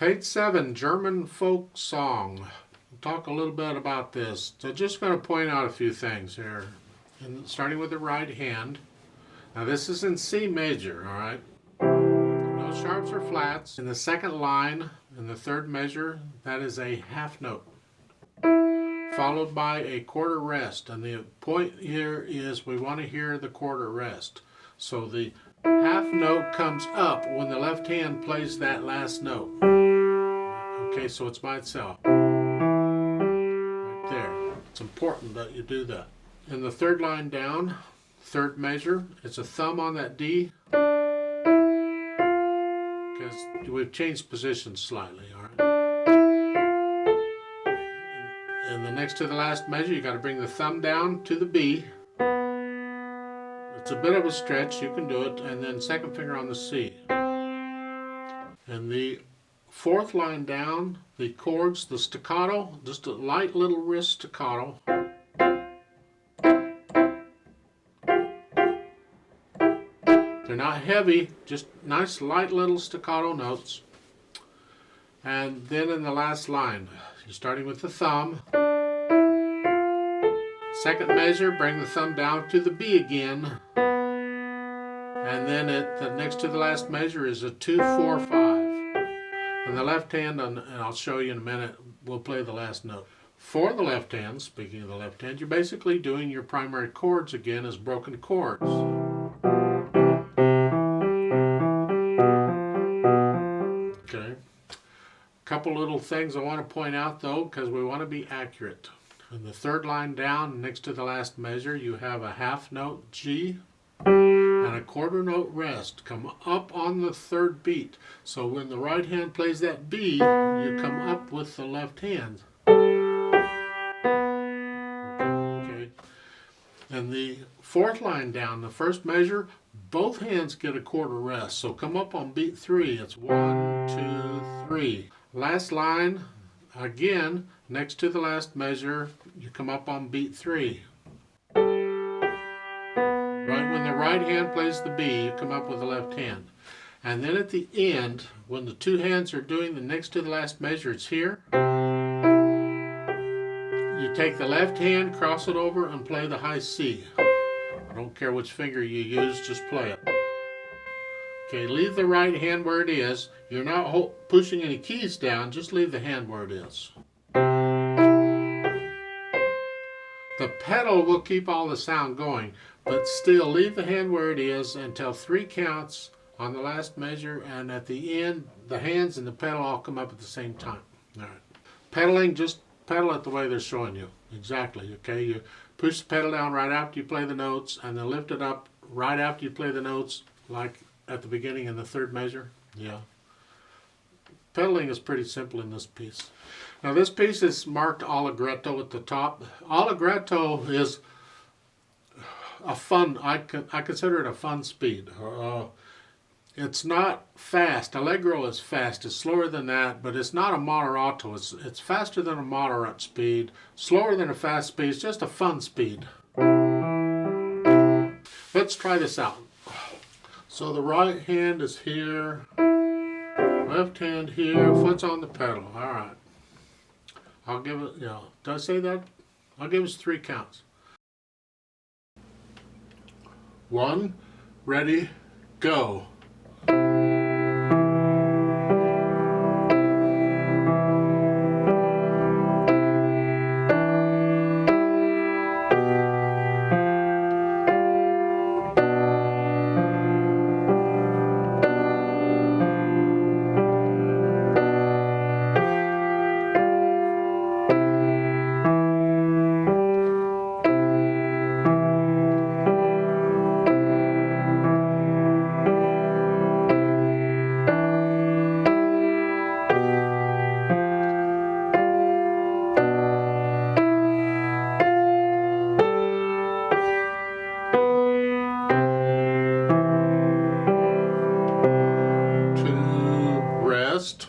Page 7, German folk song. We'll talk a little bit about this. So just going to point out a few things here. And starting with the right hand. Now this is in C major, all right? No sharps or flats. In the second line, in the third measure, that is a half note, followed by a quarter rest. And the point here is we want to hear the quarter rest. So the half note comes up when the left hand plays that last note. Okay, so it's by itself. Right there. It's important that you do that. In the third line down, third measure, it's a thumb on that D, because we've changed positions slightly, all right? And the next to the last measure, you got to bring the thumb down to the B. It's a bit of a stretch, you can do it, and then second finger on the C. And the fourth line down, the chords, the staccato, just a light little wrist staccato. They're not heavy, just nice light little staccato notes. And then in the last line, you're starting with the thumb. Second measure, bring the thumb down to the B again. And then the next to the last measure is a 2, 4, 5. And the left hand, and I'll show you in a minute, we'll play the last note. For the left hand, speaking of the left hand, you're basically doing your primary chords again as broken chords. Okay. A couple little things I want to point out though, because we want to be accurate. In the third line down, next to the last measure, you have a half note G and a quarter note rest. Come up on the third beat. So when the right hand plays that B, you come up with the left hand. Okay. And the fourth line down, the first measure, both hands get a quarter rest. So come up on beat 3. It's 1, 2, 3. Last line, again, next to the last measure, you come up on beat 3. Right when the right hand plays the B, you come up with the left hand. And then at the end, when the two hands are doing the next to the last measure, it's here. You take the left hand, cross it over, and play the high C. I don't care which finger you use, just play it. Okay, leave the right hand where it is. You're not pushing any keys down, just leave the hand where it is. The pedal will keep all the sound going, but still leave the hand where it is until 3 counts on the last measure, and at the end, the hands and the pedal all come up at the same time. All right. Pedaling, just pedal it the way they're showing you. Exactly, okay? You push the pedal down right after you play the notes, and then lift it up right after you play the notes, like at the beginning in the third measure. Yeah. Pedaling is pretty simple in this piece. Now this piece is marked allegretto at the top. Allegretto is a fun, I consider it a fun speed. It's not fast. Allegro is fast. It's slower than that, but it's not a moderato. It's faster than a moderate speed, slower than a fast speed. It's just a fun speed. Let's try this out. So the right hand is here, left hand here, foot's on the pedal. All right. I'll give it, did I say that? I'll give us 3 counts. 1, ready, go. Rest.